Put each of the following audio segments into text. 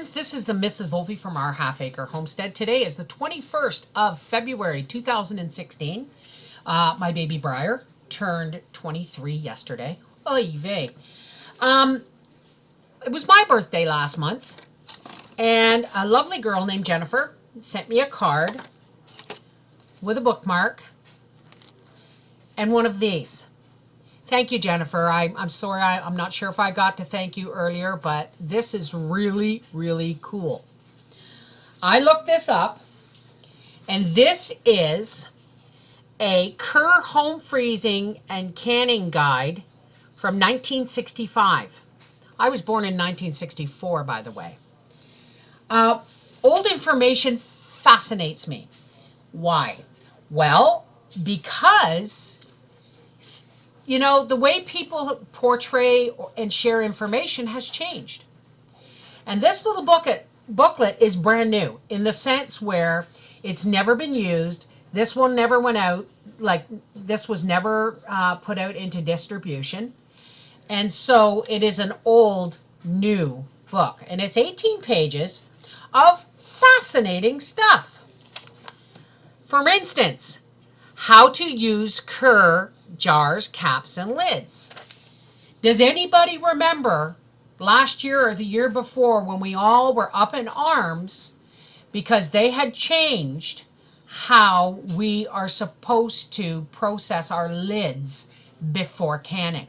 friends, this is the Mrs. Volpe from our Half Acre Homestead. Today is the 21st of February 2016. My baby Briar turned 23 yesterday. Oy vey. It was my birthday last month, and a lovely girl named Jennifer sent me a card with a bookmark and one of these. Thank you, Jennifer. I'm sorry, I'm not sure if I got to thank you earlier, but this is really, really cool. I looked this up, and this is a Kerr home freezing and canning guide from 1965. I was born in 1964, by the way. Old information fascinates me. Why? Well, because you know, the way people portray and share information has changed. And this little booklet is brand new in the sense where it's never been used. This one never went out, like this was never put out into distribution. And so it is an old, new book. And it's 18 pages of fascinating stuff. For instance, how to use Kerr jars, caps, and lids. Does anybody remember last year or the year before when we all were up in arms because they had changed how we are supposed to process our lids before canning?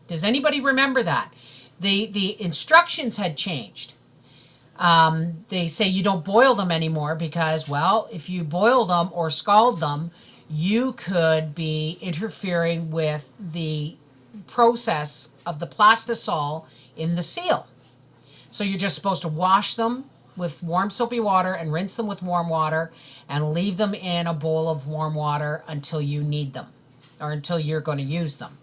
Does anybody remember that? The instructions had changed. They say you don't boil them anymore because, well, if you boil them or scald them, you could be interfering with the process of the plastisol in the seal. So you're just supposed to wash them with warm soapy water and rinse them with warm water and leave them in a bowl of warm water until you need them or until you're going to use them.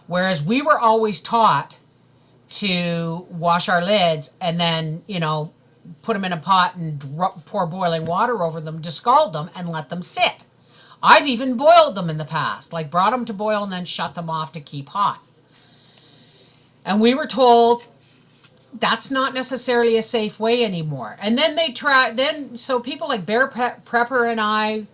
Whereas we were always taught to wash our lids and then, you know, put them in a pot and pour boiling water over them to scald them and let them sit. I've even boiled them in the past, like brought them to boil and then shut them off to keep hot. And we were told that's not necessarily a safe way anymore. And then so people like Bear Prepper and I,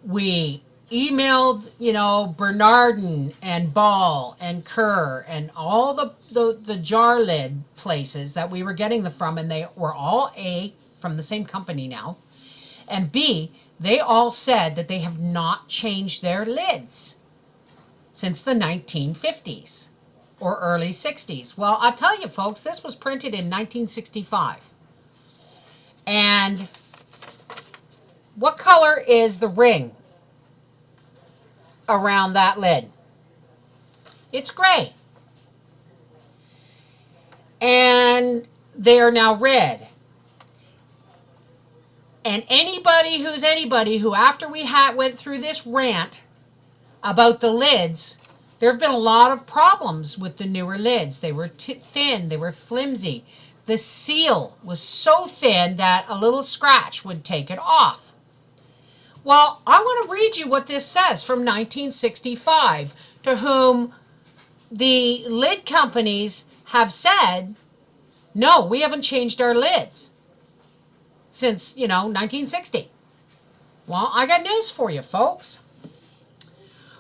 we emailed, you know, Bernardin and Ball and Kerr and all the jar lid places that we were getting them from, and they were all A, from the same company now, and B, they all said that they have not changed their lids since the 1950s or early 60s. Well, I'll tell you, folks, this was printed in 1965. And what color is the ring around that lid? It's gray. And they are now red. And anybody who after we went through this rant about the lids, there have been a lot of problems with the newer lids. They were thin, they were flimsy. The seal was so thin that a little scratch would take it off. Well, I want to read you what this says from 1965, to whom the lid companies have said, no, we haven't changed our lids since, 1960. Well, I got news for you, folks.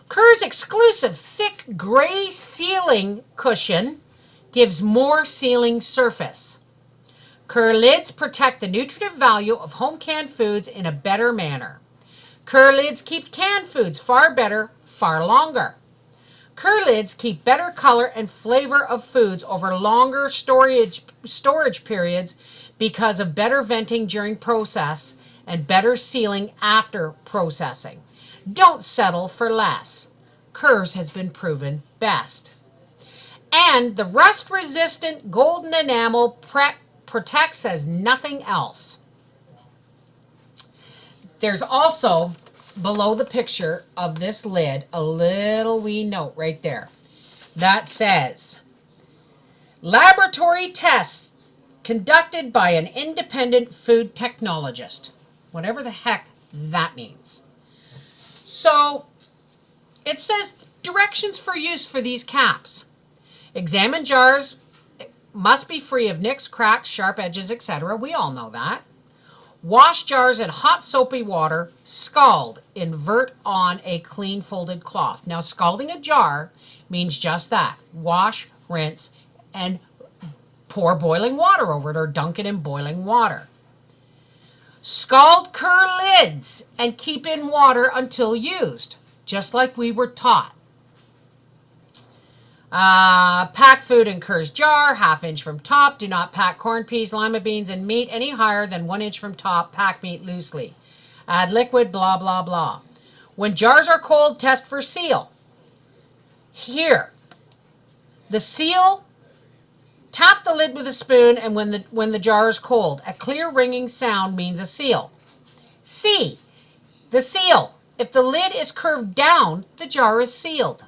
Kerr's exclusive thick gray sealing cushion gives more sealing surface. Kerr lids protect the nutritive value of home canned foods in a better manner. Kerr lids keep canned foods far better, far longer. Kerr lids keep better color and flavor of foods over longer storage periods because of better venting during process and better sealing after processing. Don't settle for less. Kerr's has been proven best. And the rust-resistant golden enamel protects as nothing else. There's also, below the picture of this lid, a little wee note right there that says, laboratory tests conducted by an independent food technologist. Whatever the heck that means. So it says directions for use for these caps. Examine jars must be free of nicks, cracks, sharp edges, etc. We all know that. Wash jars in hot soapy water, scald, invert on a clean folded cloth. Now, scalding a jar means just that. Wash, rinse, and pour boiling water over it or dunk it in boiling water. Scald cur lids and keep in water until used, just like we were taught. Pack food in cur's jar, 1/2 inch from top. Do not pack corn, peas, lima beans, and meat any higher than 1 inch from top. Pack meat loosely. Add liquid, blah, blah, blah. When jars are cold, test for seal. Here, the seal, tap the lid with a spoon, and when the jar is cold, a clear ringing sound means a seal. C, the seal. If the lid is curved down, the jar is sealed.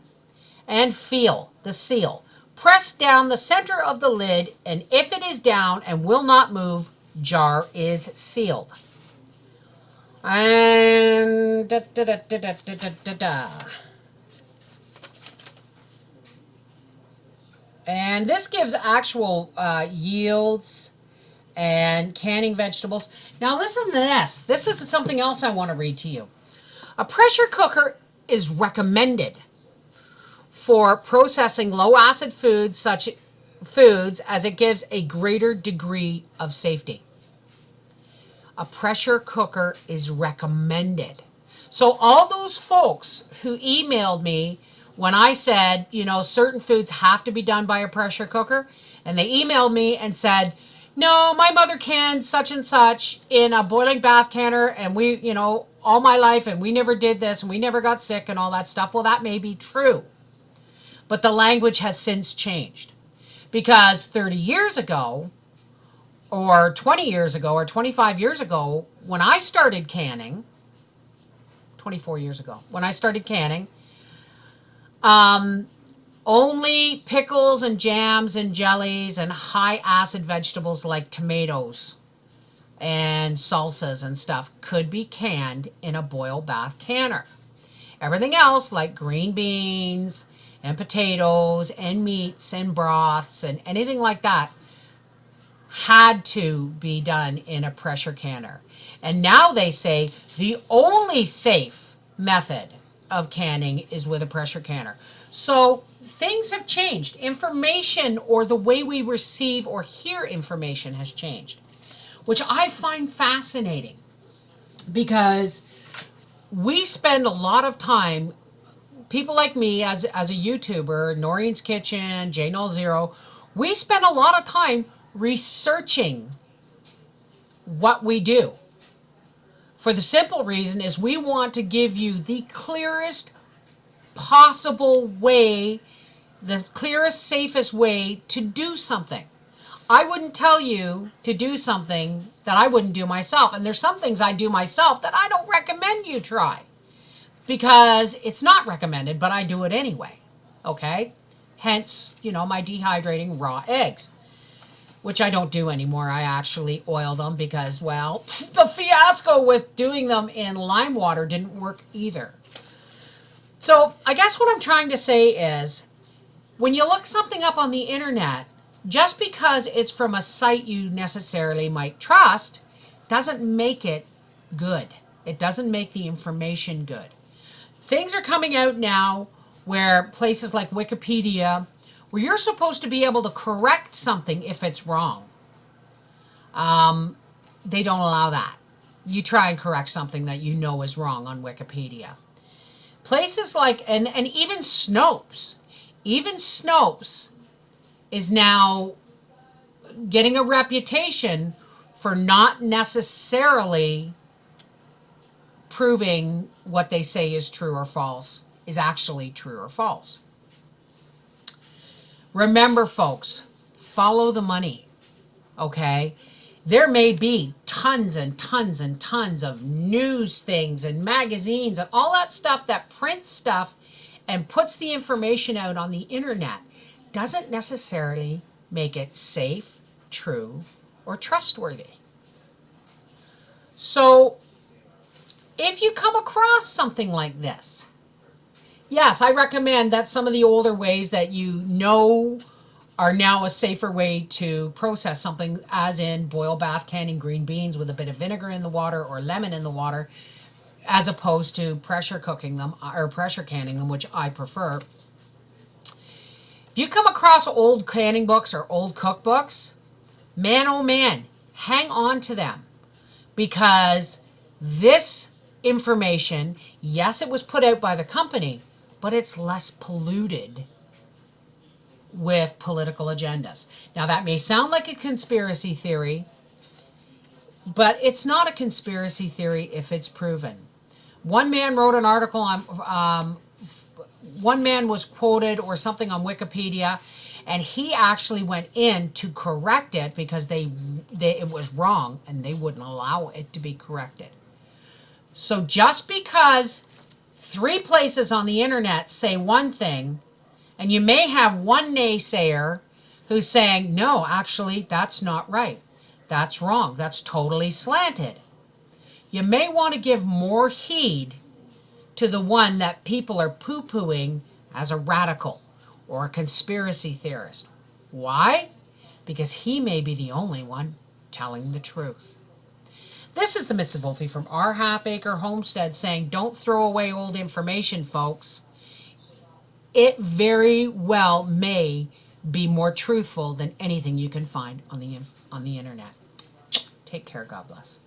And feel the seal. Press down the center of the lid, and if it is down and will not move, jar is sealed. And And this gives actual yields and canning vegetables. Now listen to this. This is something else I want to read to you. A pressure cooker is recommended for processing low acid foods such foods as it gives a greater degree of safety. A pressure cooker is recommended. So all those folks who emailed me when I said, you know, certain foods have to be done by a pressure cooker, and they emailed me and said, no, my mother canned such and such in a boiling bath canner, and we, you know, all my life, and we never did this, and we never got sick and all that stuff. Well, that may be true. But the language has since changed, because 30 years ago or 20 years ago or 25 years ago, when I started canning, 24 years ago, when I started canning, only pickles and jams and jellies and high acid vegetables like tomatoes and salsas and stuff could be canned in a boil bath canner. Everything else like green beans and potatoes and meats and broths and anything like that had to be done in a pressure canner. And now they say the only safe method of canning is with a pressure canner. So things have changed. Information, or the way we receive or hear information, has changed, which I find fascinating, because we spend a lot of time, people like me as a YouTuber, Noreen's Kitchen, J0, we spend a lot of time researching what we do. For the simple reason is we want to give you the clearest possible way, the clearest, safest way to do something. I wouldn't tell you to do something that I wouldn't do myself. And there's some things I do myself that I don't recommend you try, because it's not recommended, but I do it anyway. Okay? Hence, you know, my dehydrating raw eggs, which I don't do anymore. I actually oil them because, well, the fiasco with doing them in lime water didn't work either. So I guess what I'm trying to say is, when you look something up on the internet, just because it's from a site you necessarily might trust doesn't make it good. It doesn't make the information good. Things are coming out now where places like Wikipedia, where you're supposed to be able to correct something if it's wrong, they don't allow that. You try and correct something that you know is wrong on Wikipedia. Places like, and even Snopes is now getting a reputation for not necessarily proving what they say is true or false is actually true or false. Remember, folks, follow the money, okay? There may be tons and tons and tons of news things and magazines and all that stuff that prints stuff and puts the information out on the internet. Doesn't necessarily make it safe, true, or trustworthy. So if you come across something like this, yes, I recommend that some of the older ways that you know are now a safer way to process something, as in boil, bath, canning green beans with a bit of vinegar in the water or lemon in the water, as opposed to pressure cooking them or pressure canning them, which I prefer. If you come across old canning books or old cookbooks, man oh man, hang on to them, because this information, yes, it was put out by the company, but it's less polluted with political agendas. Now, that may sound like a conspiracy theory, but it's not a conspiracy theory if it's proven. One man wrote an article on, one man was quoted or something on Wikipedia, and he actually went in to correct it because it was wrong and they wouldn't allow it to be corrected. So just because 3 places on the internet say one thing, and you may have one naysayer who's saying, no, actually, that's not right. That's wrong. That's totally slanted. You may want to give more heed to the one that people are poo-pooing as a radical or a conspiracy theorist. Why? Because he may be the only one telling the truth. This is the Mrs. Wolfie from Our Half Acre Homestead saying, don't throw away old information, folks. It very well may be more truthful than anything you can find on the internet. Take care. God bless.